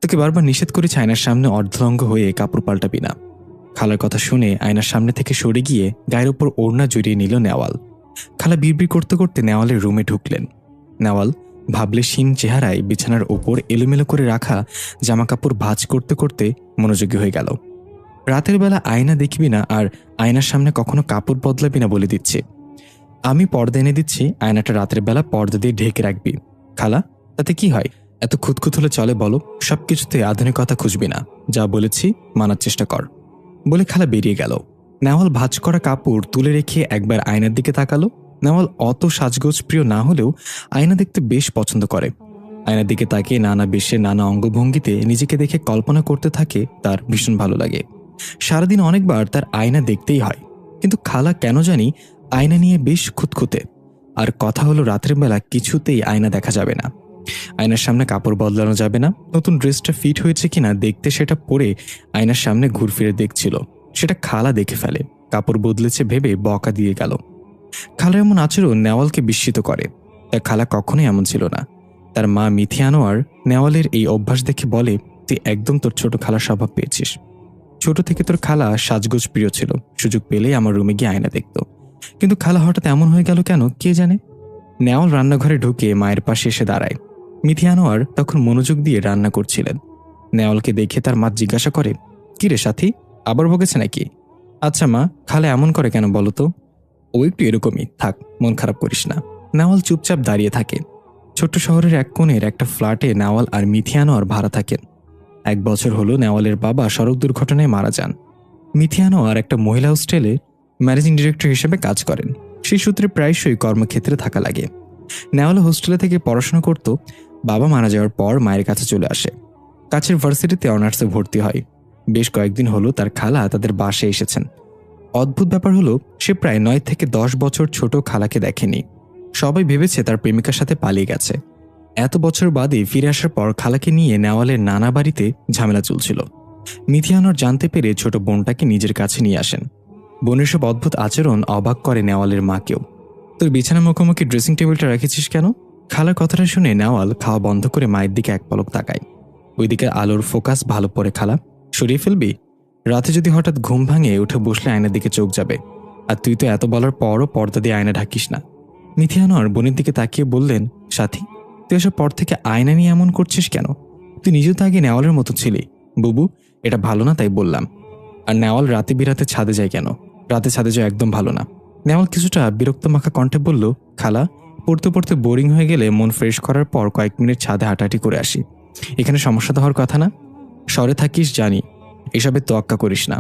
তোকে বারবার নিষেধ করেছি আয়নার সামনে অর্ধলঙ্গ হয়ে কাপড় পাল্টাবি না। খালার কথা শুনে আয়নার সামনে থেকে সরে গিয়ে গায়ের উপর ওড়না জড়িয়ে নিল নেওয়াল। খালা বিড়বিড় করতে করতে নেওয়ালের রুমে ঢুকলেন। নেওয়াল ভাবলেশীন চেহারায় বিছানার ওপর এলোমেলো করে রাখা জামাকাপড় ভাঁজ করতে করতে মনোযোগী হয়ে গেল। রাতের বেলা আয়না দেখবি না, আর আয়নার সামনে কখনো কাপড় বদলাবি না বলে দিচ্ছি। আমি পর্দা এনে দিচ্ছি, আয়নাটা রাতের বেলা পর্দা দিয়ে ঢেকে রাখবি। খালা, তাতে কি হয়? এত খুঁতখুত হলে চলে বলো? সবকিছুতে আধুনিকতা খুঁজবি না, যা বলেছি মানার চেষ্টা কর। বলে খালা বেরিয়ে গেল। নেওয়াল ভাঁজ করা কাপড় তুলে রেখে একবার আয়নার দিকে তাকালো। নেওয়াল অত সাজগোজ প্রিয় না হলেও আয়না দেখতে বেশ পছন্দ করে। আয়নার দিকে তাকিয়ে নানা বেশে নানা অঙ্গভঙ্গিতে নিজেকে দেখে কল্পনা করতে থাকে তার ভীষণ ভালো লাগে। সারাদিন অনেকবার তার আয়না দেখতেই হয়, কিন্তু খালা কেন জানি আয়না নিয়ে বেশ খুঁতখুঁতে। আর কথা হলো রাতের বেলা কিছুতেই আয়না দেখা যাবে না। আয়নার সামনে কাপড় বদলানো যাবে না। নতুন ড্রেসটা ফিট হয়েছে কিনা দেখতে সেটা পরে আয়নার সামনে ঘুরফিরে দেখছিল। সেটা খালা দেখে ফেলে, কাপড় বদলেছে ভেবে বকা দিয়ে গেল। খালার এমন আচরণ নেওয়ালকে বিস্মিত করে। তার খালা কখনোই এমন ছিল না। তার মা মিথি আনোয়ার নেওয়ালের এই অভ্যাস দেখে বলে, তুই একদম তোর ছোট খালার স্বভাব পেয়েছিস। ছোট থেকে তোর খালা সাজগোজ প্রিয় ছিল, সুযোগ পেলেই আমার রুমে গিয়ে আয়না দেখত। কিন্তু খালা হঠাৎ এমন হয়ে গেল কেন কে জানে। নেওয়াল রান্নাঘরে ঢুকে মায়ের পাশে এসে দাঁড়ায়। মিথি আনোয়ার তখন মনোযোগ দিয়ে রান্না করছিলেন। নেওয়ালকে দেখে তার মা জিজ্ঞাসা করে, কি রে সাথী, আবার বকেছে নাকি? আচ্ছা মা, খালা এমন করে কেন বলো তো? ও একটু এরকমই, থাক, মন খারাপ করিস না। নেওয়াল চুপচাপ দাঁড়িয়ে থাকে। ছোট্ট শহরের এক কোণের একটা ফ্ল্যাটে নেওয়াল আর মিথি আনোয়ার ভাড়া থাকেন। 1 বছর হলো নেওয়ালের বাবা সড়ক দুর্ঘটনায় মারা যান। মিথি আনোয়ার একটা মহিলা হোস্টেলে ম্যানেজিং ডিরেক্টর হিসেবে কাজ করেন। সেই সূত্রে প্রায়শই কর্মক্ষেত্রে থাকা লাগে। নেওয়াল হোস্টেলে থেকে পড়াশোনা করত। বাবা মারা যাওয়ার পর মায়ের কাছে চলে আসে। কাছের ভার্সিটিতে অনার্সে ভর্তি হয়। বেশ কয়েকদিন হলো তার খালা তাদের বাসায় এসেছেন। অদ্ভুত ব্যাপার হলো, সে প্রায় 9 থেকে 10 বছর ছোট খালাকে দেখেনি। সবাই ভেবেছে তার প্রেমিকার সাথে পালিয়ে গেছে। এত বছর বাদে ফিরে আসার পর খালাকে নিয়ে নেওয়ালের নানা বাড়িতে ঝামেলা চলছিল। মিথি আনোয়ার জানতে পেরে ছোট বোনটাকে নিজের কাছে নিয়ে আসেন। বোনের সব অদ্ভুত আচরণ অবাক করে নেওয়ালের মাকেও। তোর বিছানা মুখোমুখি ড্রেসিং টেবিলটা রেখেছিস কেন? খালার কথাটা শুনে নেওয়াল খাওয়া বন্ধ করে মায়ের দিকে এক পলক তাকায়। ওইদিকে আলোর ফোকাস ভালো পড়ে। খালা, সরিয়ে ফেলবি? রাতে যদি হঠাৎ ঘুম ভাঙে উঠে বসলে আয়নার দিকে চোখ যাবে। আর তুই তো এত বলার পরও পর্দা দিয়ে আয়না ঢাকিস না। মিথি আনোয়ার বোনের দিকে তাকিয়ে বললেন, সাথী, তুই এসব পর থেকে আয়না নিয়ে এমন করছিস কেন? তুই নিজেও তো আগে নেওয়ালের মতো ছিলি। বুবু, এটা ভালো না, তাই বললাম। আর নেওয়াল রাতে বিরাতে ছাদে যায় কেন? রাতে ছাদে যাওয়া একদম ভালো না। নেওয়াল কিছুটা বিরক্ত মাখা কণ্ঠে বলল, খালা, পড়তে পড়তে বোরিং হয়ে গেলে মন ফ্রেশ করার পর কয়েক মিনিট ছাদে হাঁটাহাঁটি করে আসি। এখানে সমস্যা তো হওয়ার কথা না। শহরে থাকিস জানি, এসবে তোয়াক্কা করিস না।